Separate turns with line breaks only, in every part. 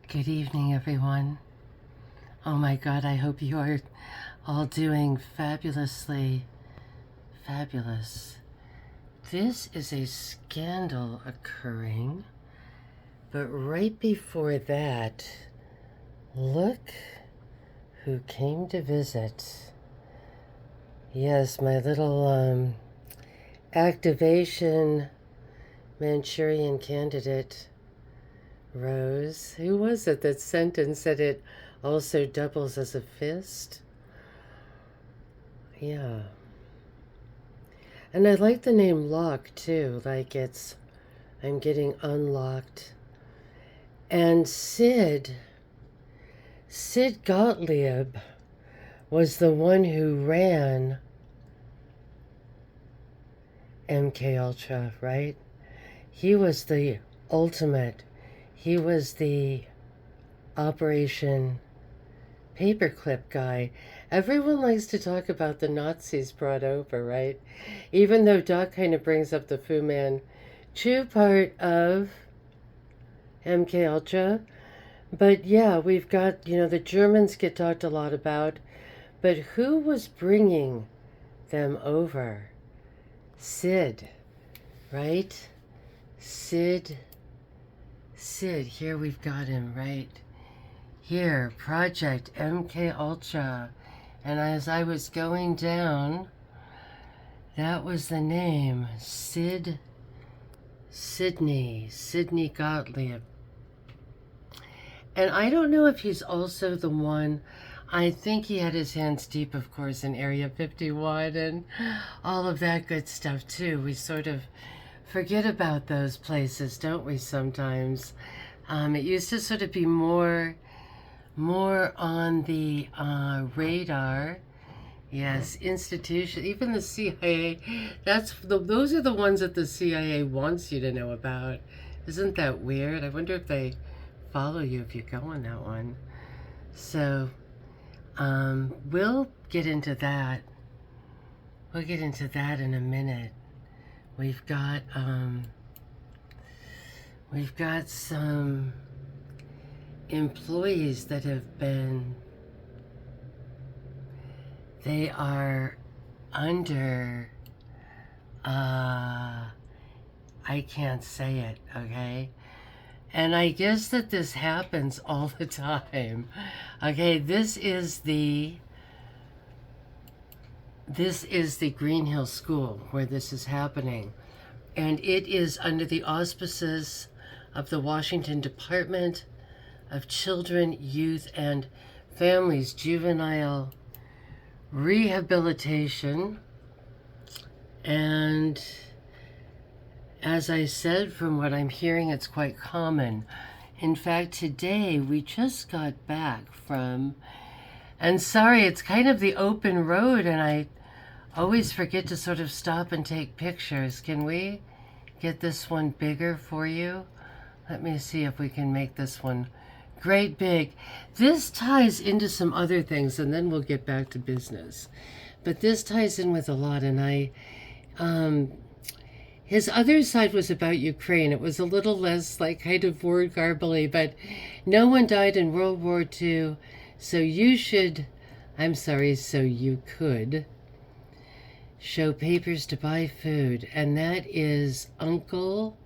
Good evening, everyone. Oh my God, I hope you are all doing fabulously fabulous. This is a scandal occurring, but right before that, look who came to visit. Yes, my little activation Manchurian candidate, Rose. Who was it that sent and said it also doubles as a fist? Yeah. And I like the name Lock too, like I'm getting unlocked. And Sid Gottlieb was the one who ran MK Ultra, right? He was the ultimate. He was the Operation Paperclip guy. Everyone likes to talk about the Nazis brought over, right? Even though Doc kind of brings up the Fu Manchu part of MK Ultra. But yeah, we've got, the Germans get talked a lot about. But who was bringing them over? Sid, right? Sid, here we've got him, right? Here, Project MK Ultra. And as I was going down, that was the name, Sidney Gottlieb. And I don't know if he's also the one, I think he had his hands deep, of course, in Area 51 and all of that good stuff too. We sort of forget about those places, don't we, sometimes? It used to sort of be more on the radar. Yes, institution, even the CIA. Those are the ones that the CIA wants you to know about. Isn't that weird? I wonder if they follow you if you go on that one. So, we'll get into that. We'll get into that in a minute. We've got some employees that have been, they are under, I can't say it, okay? And I guess that this happens all the time. Okay, this is the Green Hill School where this is happening. And it is under the auspices of the Washington Department of Children, Youth, and Families Juvenile Rehabilitation. And as I said, from what I'm hearing, it's quite common. In fact, today we just got back from, and sorry, it's kind of the open road, and I always forget to sort of stop and take pictures. Can we get this one bigger for you? Let me see if we can make this one great big. This ties into some other things, and then we'll get back to business. But this ties in with a lot, and his other side was about Ukraine. It was a little less like kind of word garbly, but no one died in World War II, so you could show papers to buy food. And that is Uncle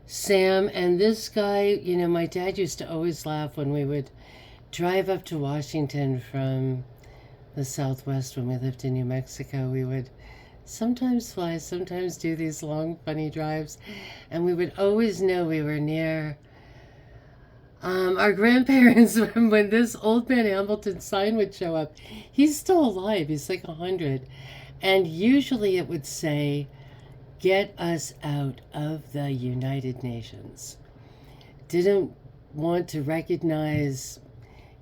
Sam. And this guy, my dad used to always laugh when we would drive up to Washington from the Southwest when we lived in New Mexico. We would sometimes fly, sometimes do these long, funny drives, and we would always know we were near our grandparents when this old man Hamilton sign would show up. He's still alive. He's like 100. And usually it would say, "Get us out of the United Nations." Didn't want to recognize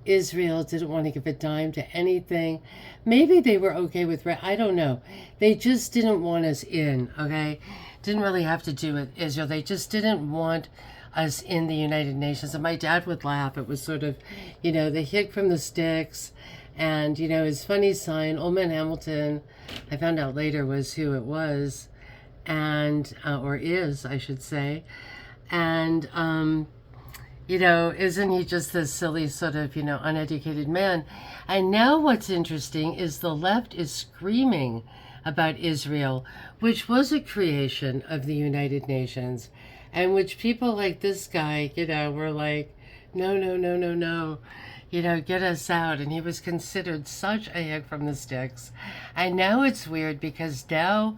Israel, didn't want to give a dime to anything. Maybe they were okay with, I don't know. They just didn't want us in, okay? Didn't really have to do with Israel. They just didn't want us in the United Nations. And my dad would laugh. It was sort of, the hit from the sticks. And, his funny sign, Old Man Hamilton, I found out later was who it was. And, or is, I should say. And, Isn't he just this silly sort of, uneducated man? And now what's interesting is the left is screaming about Israel, which was a creation of the United Nations, and which people like this guy, were like, no, no, no, no, no, get us out. And he was considered such a hit from the sticks. And now it's weird because now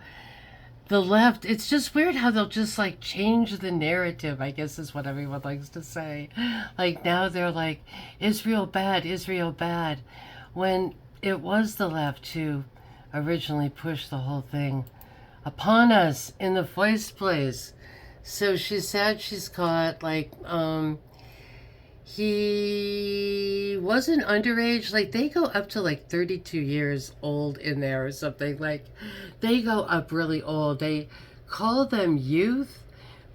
the left, it's just weird how they'll just like change the narrative, I guess is what everyone likes to say. Like now they're like, Israel bad, when it was the left who originally pushed the whole thing upon us in the first place. So she's sad she's caught. Like, he wasn't underage. Like, they go up to like 32 years old in there or something. Like, they go up really old. They call them youth,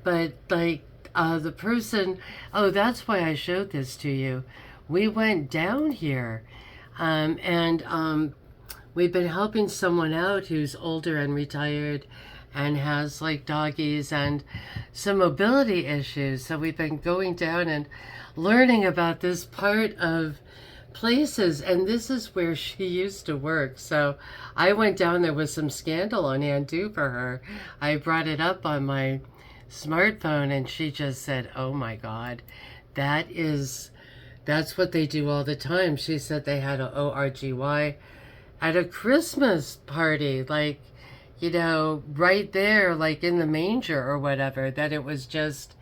but like, the person, oh, that's why I showed this to you. We went down here, and we've been helping someone out who's older and retired and has like doggies and some mobility issues. So we've been going down and learning about this part of places, and this is where she used to work. So I went down there with some scandal on hand too for her. I brought it up on my smartphone and she just said, oh my God, that's what they do all the time. She said they had a ORGY at a Christmas party, like, right there, like in the manger or whatever, that it was just,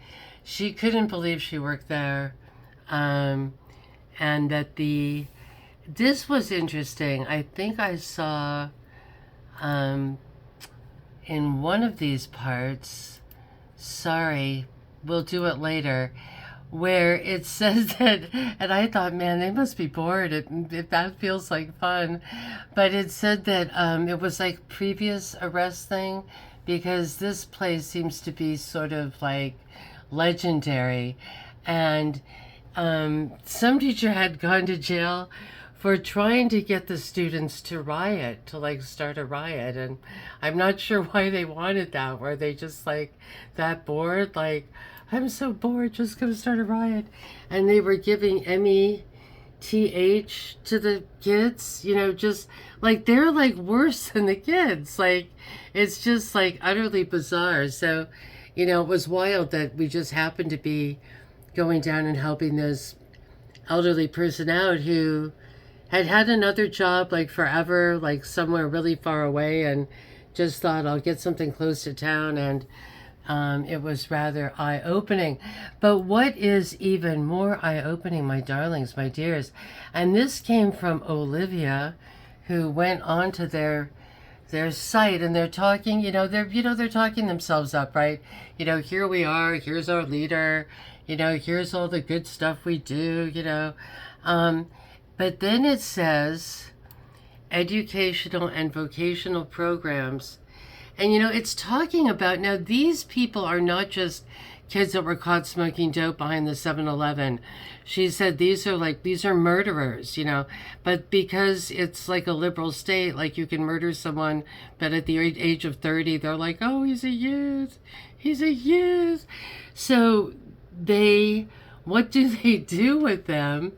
she couldn't believe she worked there. And that this was interesting. I think I saw, in one of these parts, sorry, we'll do it later, where it says that, and I thought, man, they must be bored if that feels like fun. But it said that it was like previous arrest thing, because this place seems to be sort of like legendary. And some teacher had gone to jail for trying to get the students to riot, to like start a riot. And I'm not sure why they wanted that. Were they just like that bored? Like, I'm so bored, just gonna start a riot. And they were giving METH to the kids, just like they're like worse than the kids. Like, it's just like utterly bizarre. So, it was wild that we just happened to be going down and helping this elderly person out who had another job like forever, like somewhere really far away, and just thought, I'll get something close to town. And it was rather eye-opening. But what is even more eye-opening, my darlings, my dears, and this came from Olivia, who went on to their site, and they're talking, they're talking themselves up, right? Here we are, here's our leader, here's all the good stuff we do, but then it says educational and vocational programs. And it's talking about, now these people are not just kids that were caught smoking dope behind the 7-Eleven. She said these are murderers, but because it's like a liberal state, like you can murder someone, but at the age of 30, they're like, oh, he's a youth. So what do they do with them?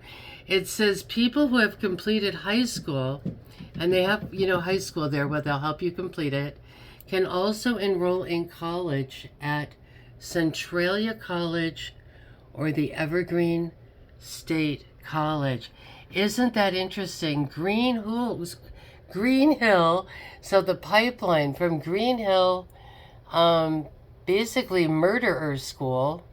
It says people who have completed high school, and they have, high school there where they'll help you complete it, can also enroll in college at Centralia College or the Evergreen State College. Isn't that interesting? Green Hill, so the pipeline from Green Hill, basically murderer school,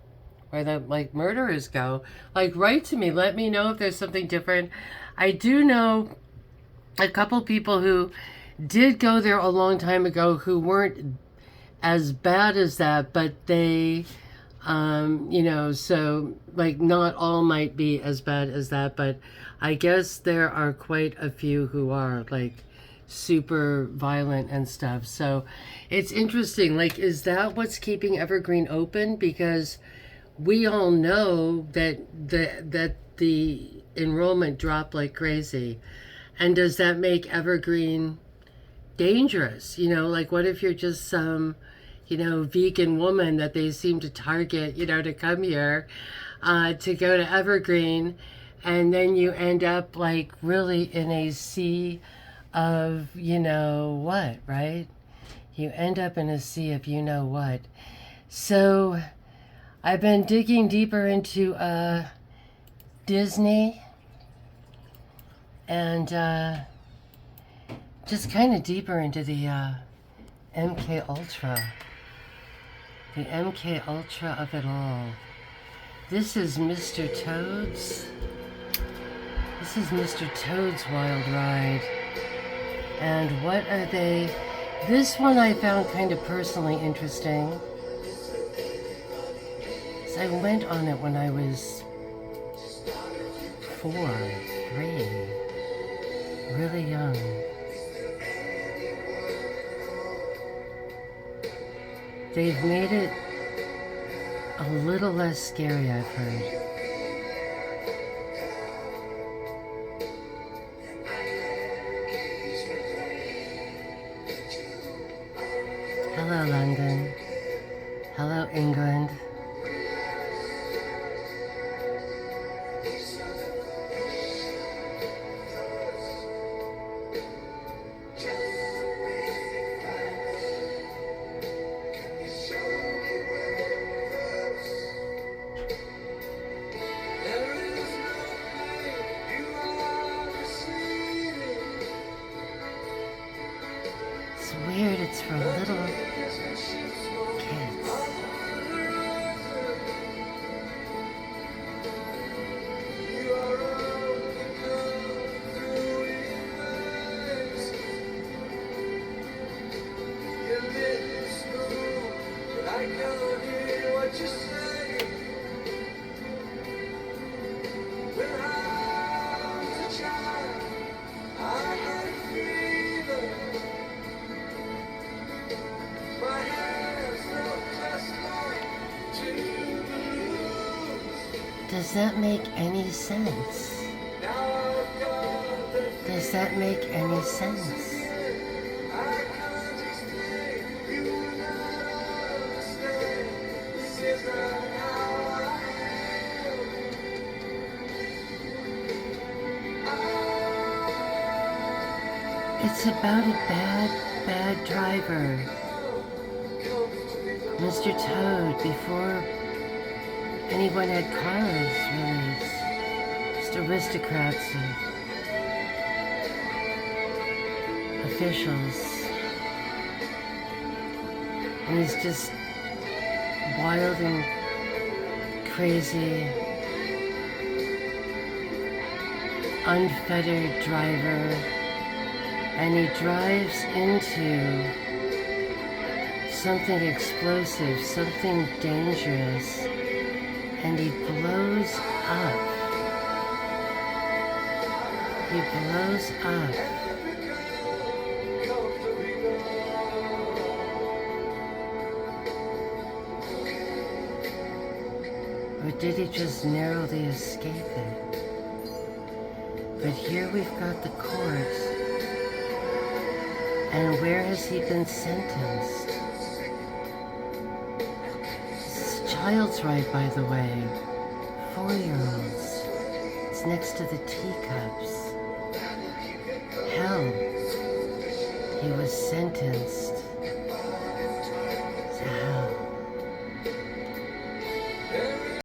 where the like murderers go. Like, write to me, let me know if there's something different. I do know a couple people who did go there a long time ago who weren't as bad as that, but they, so like not all might be as bad as that, but I guess there are quite a few who are like super violent and stuff. So it's interesting. Like, is that what's keeping Evergreen open? Because we all know that the enrollment dropped like crazy. And does that make Evergreen dangerous? Like, what if you're just some, vegan woman that they seem to target, to come here? to go to Evergreen, and then you end up like really in a sea of you know what, right? You end up in a sea of you know what. So I've been digging deeper into Disney and just kind of deeper into the MK Ultra. The MK Ultra of it all. This is Mr. Toad's. This is Mr. Toad's Wild Ride. And what are they? This one I found kind of personally interesting. So I went on it when I was 4, 3. Really young. They've made it a little less scary, I've heard. Hello, London. Hello, England. It's weird, it's for little kids. Does that make any sense? Does that make any sense? It's about a bad driver. Mr. Toad, before anyone had cars, really. Just aristocrats and officials. And he's just wild and crazy, unfettered driver. And he drives into something explosive, something dangerous. And he blows up. He blows up. Or did he just narrowly escape it? But here we've got the court. And where has he been sentenced? Child's Ride, by the way. 4-year-olds. It's next to the teacups. Hell, he was sentenced